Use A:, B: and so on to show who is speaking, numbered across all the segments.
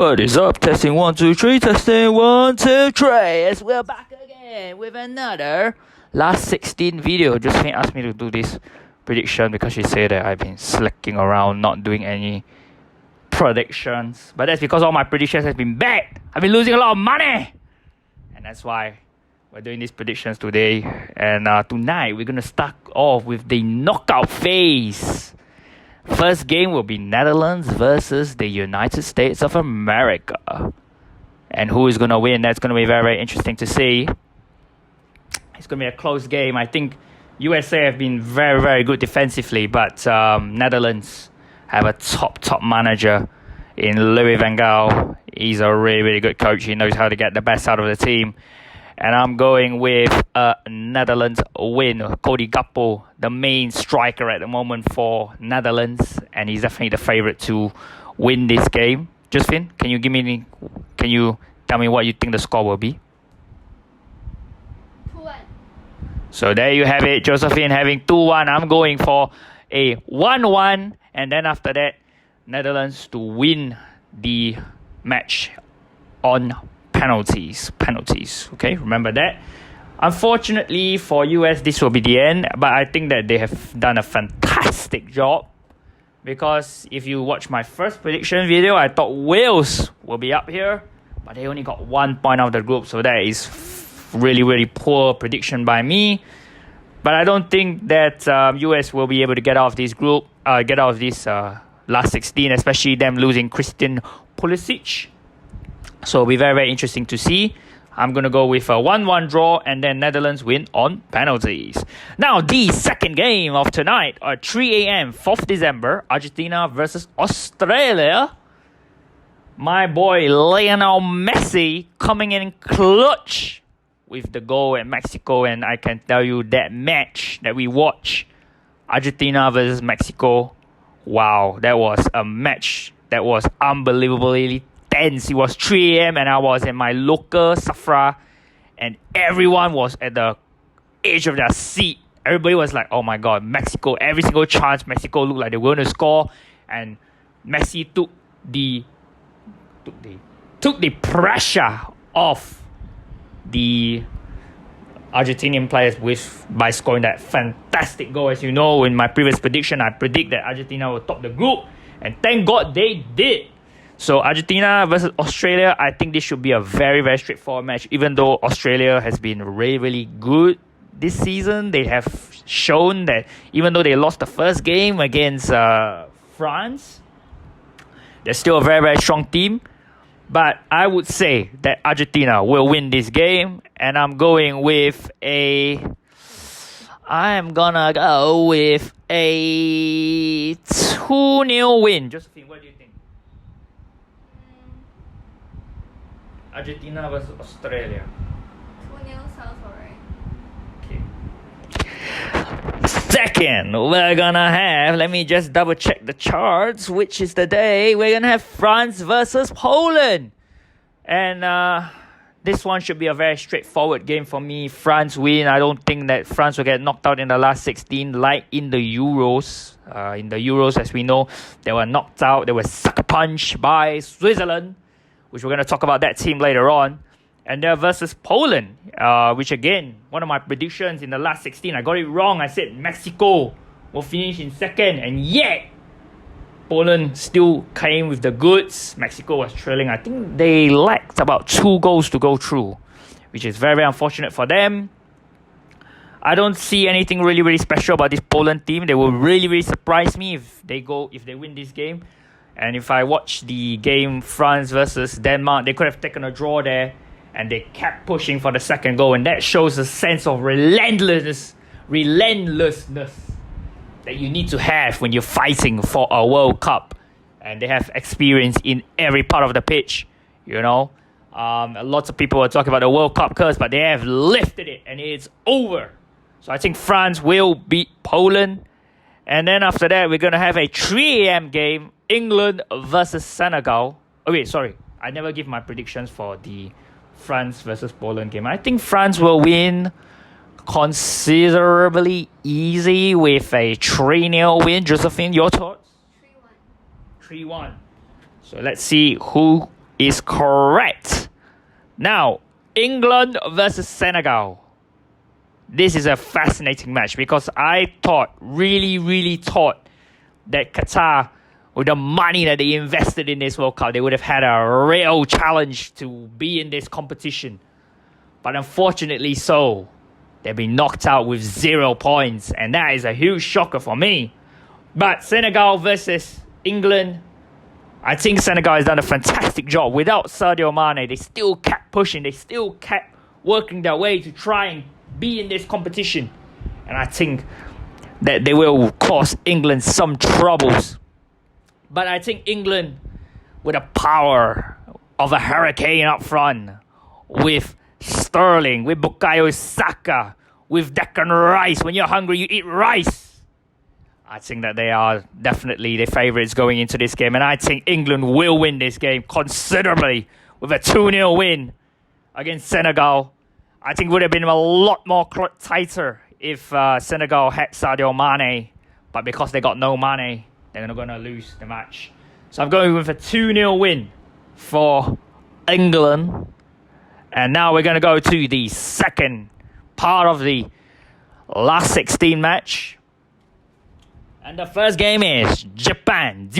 A: What is up? Testing 1, 2, 3. Testing 1, 2, 3. Yes, we're back again with another last 16 video. Josephine asked me to do this prediction because she said that I've been slacking around, not doing any predictions. But that's because all my predictions have been bad. I've been losing a lot of money, and that's why we're doing these predictions today. And tonight we're gonna start off with the knockout phase. First game will be Netherlands versus the United States of America. And who is going to win? That's going to be very, very interesting to see. It's going to be a close game. I think USA have been very, very good defensively, but Netherlands have a top manager in Louis van Gaal. He's a really, really good coach. He knows how to get the best out of the team. And I'm going with a Netherlands win. Cody Gakpo, the main striker at the moment for Netherlands, and he's definitely the favourite to win this game. Josephine, can you tell me what you think the score will be?
B: 2-1.
A: So there you have it. Josephine having 2-1. I'm going for a 1-1, and then after that, Netherlands to win the match on penalties. Okay, remember that. Unfortunately for US, this will be the end, but I think that they have done a fantastic job, because if you watch my first prediction video, I thought Wales will be up here, but they only got 1 point out of the group, so that is really, really poor prediction by me. But I don't think that US will be able to get out of this group, last 16, especially them losing Christian Pulisic. So it'll be very, very interesting to see. I'm going to go with a 1-1 draw, and then Netherlands win on penalties. Now, the second game of tonight at 3 a.m., 4th December, Argentina versus Australia. My boy Lionel Messi coming in clutch with the goal at Mexico, and I can tell you that match that we watched, Argentina versus Mexico, wow, that was a match that was unbelievably tense. It was 3 a.m. and I was in my local Safra, and everyone was at the edge of their seat. Everybody was like, oh my god, Mexico, every single chance Mexico looked like they were going to score, and Messi took the pressure off the Argentinian players by scoring that fantastic goal. As you know, in my previous prediction, I predict that Argentina will top the group, and thank God they did. So Argentina versus Australia, I think this should be a very, very straightforward match. Even though Australia has been really, really good this season, they have shown that even though they lost the first game against France, they're still a very, very strong team. But I would say that Argentina will win this game, and I'm gonna go with a 2-0 win. Josephine, what do you think? Argentina versus Australia.
B: 2-0 sounds alright.
A: Okay. Second, we're gonna have, let me just double check the charts, which is the day, we're gonna have France versus Poland. And this one should be a very straightforward game for me. France win. I don't think that France will get knocked out in the last 16 like in the Euros. In the Euros, as we know, they were knocked out. They were sucker punched by Switzerland, which we're going to talk about that team later on. And they're versus Poland, which again, one of my predictions in the last 16, I got it wrong. I said Mexico will finish in second, and yet Poland still came with the goods. Mexico was trailing. I think they lacked about 2 goals to go through, which is very, very unfortunate for them. I don't see anything really, really special about this Poland team. They will really, really surprise me if they win this game. And if I watch the game France versus Denmark, they could have taken a draw there, and they kept pushing for the second goal, and that shows a sense of relentlessness that you need to have when you're fighting for a World Cup. And they have experience in every part of the pitch, you know. Lots of people are talking about the World Cup curse, but they have lifted it, and it's over. So I think France will beat Poland. And then after that, we're going to have a 3 a.m. game, England versus Senegal. Oh wait, sorry. I never give my predictions for the France versus Poland game. I think France will win considerably easy with a 3-0 win. Josephine, your thoughts?
B: 3-1.
A: 3-1. So let's see who is correct. Now, England versus Senegal. This is a fascinating match because I thought, really thought that Qatar, with the money that they invested in this World Cup, they would have had a real challenge to be in this competition. But unfortunately so, they've been knocked out with 0 points, and that is a huge shocker for me. But Senegal versus England, I think Senegal has done a fantastic job. Without Sadio Mane, they still kept pushing. They still kept working their way to try and be in this competition. And I think that they will cause England some troubles. But I think England, with the power of a hurricane up front, with Sterling, with Bukayo Saka, with Declan Rice. When you're hungry, you eat rice. I think that they are definitely the favourites going into this game. And I think England will win this game considerably with a 2-0 win against Senegal. I think it would have been a lot more tighter if Senegal had Sadio Mane. But because they got no Mane, they're going to lose the match. So I'm going with a 2-0 win for England. And now we're going to go to the second part of the last 16 match. And the first game is Japan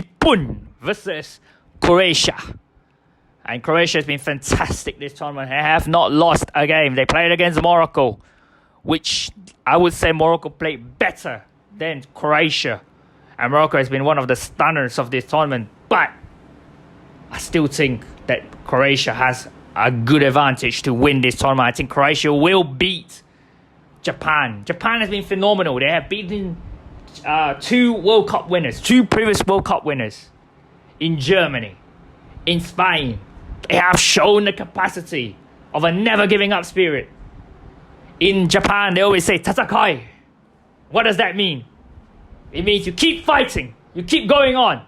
A: versus Croatia. And Croatia has been fantastic this tournament. They have not lost a game. They played against Morocco, which I would say Morocco played better than Croatia. And Morocco has been one of the stunners of this tournament. But I still think that Croatia has a good advantage to win this tournament. I think Croatia will beat Japan. Japan has been phenomenal. They have beaten two previous World Cup winners in Germany, in Spain. They have shown the capacity of a never giving up spirit. In Japan, they always say "tatakai." What does that mean? It means you keep fighting, you keep going on.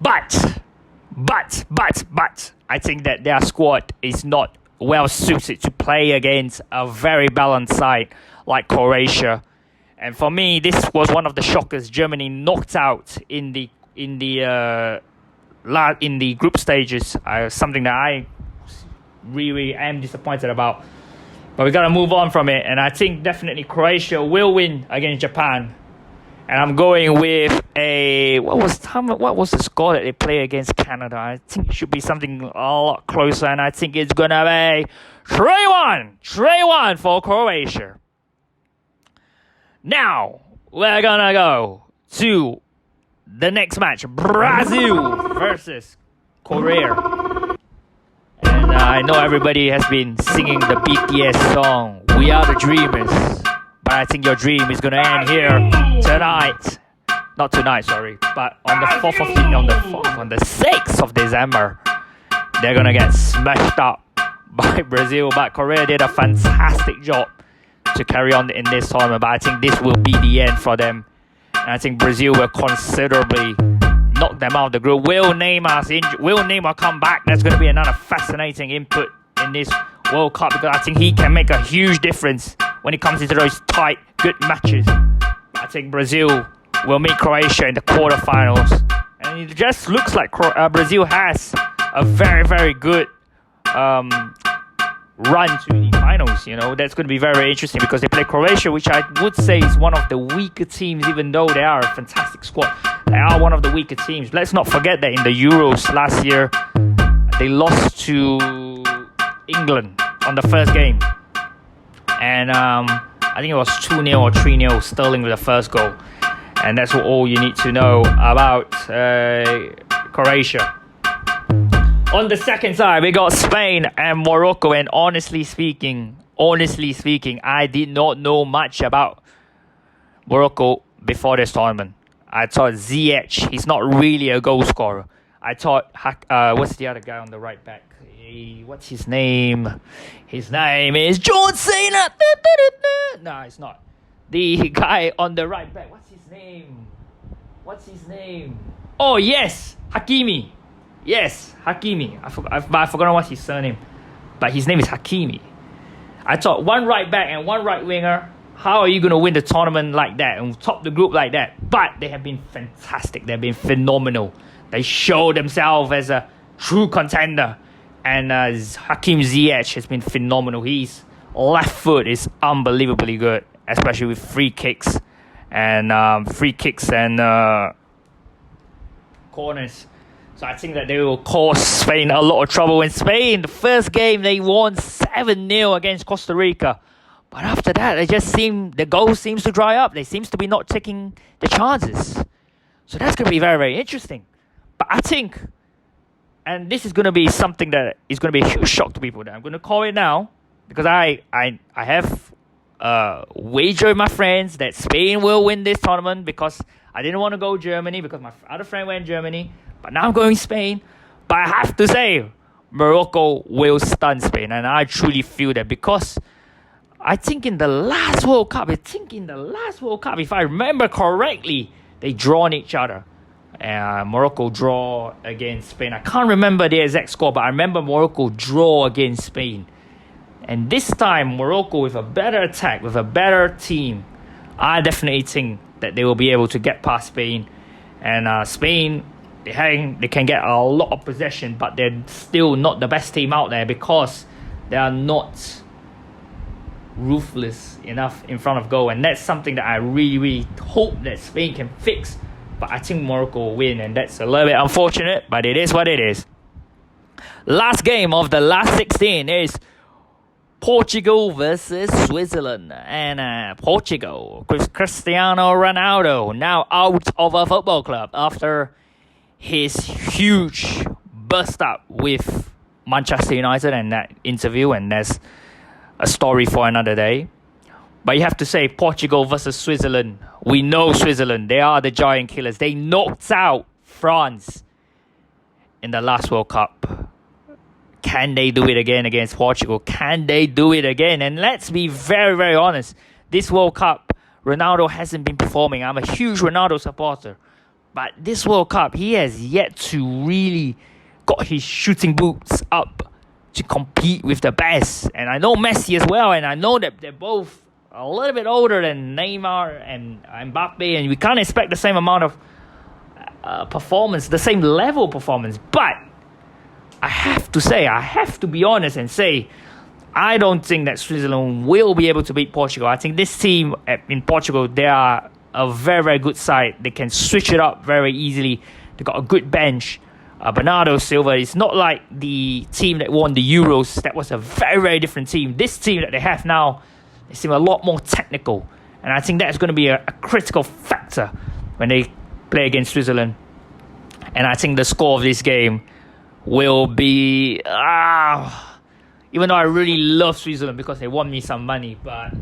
A: But I think that their squad is not well suited to play against a very balanced side like Croatia. And for me, this was one of the shockers. Germany knocked out in the group stages. Something that I really am disappointed about. But we got to move on from it. And I think definitely Croatia will win against Japan. And I'm going with what was the score that they play against Canada? I think it should be something a lot closer. And I think it's going to be 3-1 for Croatia. Now, we're going to go to the next match. Brazil versus Korea. And I know everybody has been singing the BTS song, We Are the Dreamers. But I think your dream is going to end here tonight. Not tonight, sorry. But on the 6th of December, they're going to get smashed up by Brazil. But Korea did a fantastic job to carry on in this tournament, but I think this will be the end for them. And I think Brazil will considerably knock them out of the group. Will Neymar come back? That's going to be another fascinating input in this World Cup because I think he can make a huge difference when it comes into those tight, good matches. I think Brazil will meet Croatia in the quarterfinals. And it just looks like Brazil has a very, very good run to the finals. That's going to be very interesting because they play Croatia, which I would say is one of the weaker teams, even though they are a fantastic squad. They are one of the weaker teams. Let's not forget that in the Euros last year, they lost to England on the first game. And I think it was 2-0 or 3-0, Sterling with the first goal. And that's all you need to know about Croatia. On the second side, we got Spain and Morocco. And honestly speaking, I did not know much about Morocco before this tournament. I thought Ziyech, he's not really a goal scorer. I thought, what's the other guy on the right back? What's his name? His name is John Cena. No, it's not. The guy on the right back, what's his name? Oh, yes, Hakimi. Yes, Hakimi. I've forgotten what's his surname. But his name is Hakimi. I thought one right back and one right winger. How are you going to win the tournament like that and top the group like that? But they have been fantastic. They've been phenomenal. They showed themselves as a true contender. And Hakim Ziyech has been phenomenal. His left foot is unbelievably good, especially with free kicks and corners. So I think that they will cause Spain a lot of trouble. In Spain, the first game they won 7-0 against Costa Rica. But after that, the goal seems to dry up. They seems to be not taking the chances. So that's going to be very, very interesting. But I think, and this is going to be something that is going to be a huge shock to people. That I'm going to call it now, because I have wagered with my friends that Spain will win this tournament, because I didn't want to go Germany because my other friend went Germany. But now I'm going Spain. But I have to say, Morocco will stun Spain. And I truly feel that, because I think in the last World Cup, if I remember correctly, they drawn each other. Morocco draw against Spain. I can't remember the exact score, but I remember Morocco draw against Spain. And this time, Morocco with a better attack, with a better team, I definitely think that they will be able to get past Spain. And Spain, they can get a lot of possession, but they're still not the best team out there, because they are not ruthless enough in front of goal. And that's something that I really, really hope that Spain can fix. But I think Morocco will win, and that's a little bit unfortunate, but it is what it is. Last game of the last 16 is Portugal versus Switzerland. And Portugal, with Cristiano Ronaldo now out of a football club after his huge bust up with Manchester United and that interview, and that's a story for another day. But you have to say, Portugal versus Switzerland. We know Switzerland. They are the giant killers. They knocked out France in the last World Cup. Can they do it again against Portugal? Can they do it again? And let's be very, very honest. This World Cup, Ronaldo hasn't been performing. I'm a huge Ronaldo supporter. But this World Cup, he has yet to really got his shooting boots up to compete with the best. And I know Messi as well. And I know that they're both a little bit older than Neymar and Mbappe. And we can't expect the same amount of performance, the same level of performance. But I have to be honest and say, I don't think that Switzerland will be able to beat Portugal. I think this team in Portugal, they are a very, very good side. They can switch it up very easily. They got a good bench. Bernardo Silva is not like the team that won the Euros. That was a very, very different team. This team that they have now, they seem a lot more technical. And I think that's going to be a critical factor when they play against Switzerland. And I think the score of this game will be... even though I really love Switzerland because they won me some money, but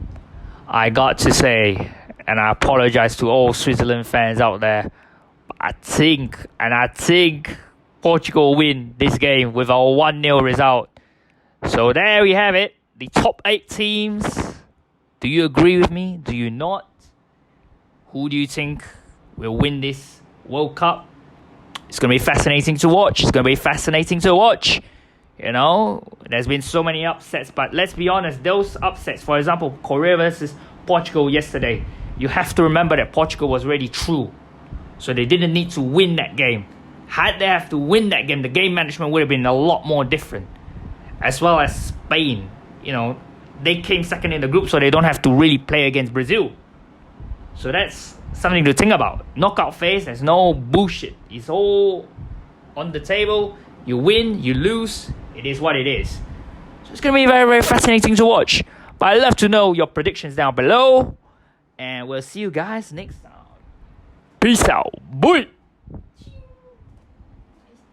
A: I got to say, and I apologize to all Switzerland fans out there, I think Portugal will win this game with a 1-0 result. So there we have it. The top 8 teams. Do you agree with me? Do you not? Who do you think will win this World Cup? It's going to be fascinating to watch. You know, there's been so many upsets, but let's be honest, those upsets, for example, Korea versus Portugal yesterday, you have to remember that Portugal was already through. So they didn't need to win that game. Had they have to win that game, the game management would have been a lot more different. As well as Spain, you know, they came second in the group, so they don't have to really play against Brazil. So that's something to think about. Knockout phase, there's no bullshit. It's all on the table. You win, you lose. It is what it is. So it's going to be very, very fascinating to watch. But I'd love to know your predictions down below. And we'll see you guys next time. Peace out. Bye.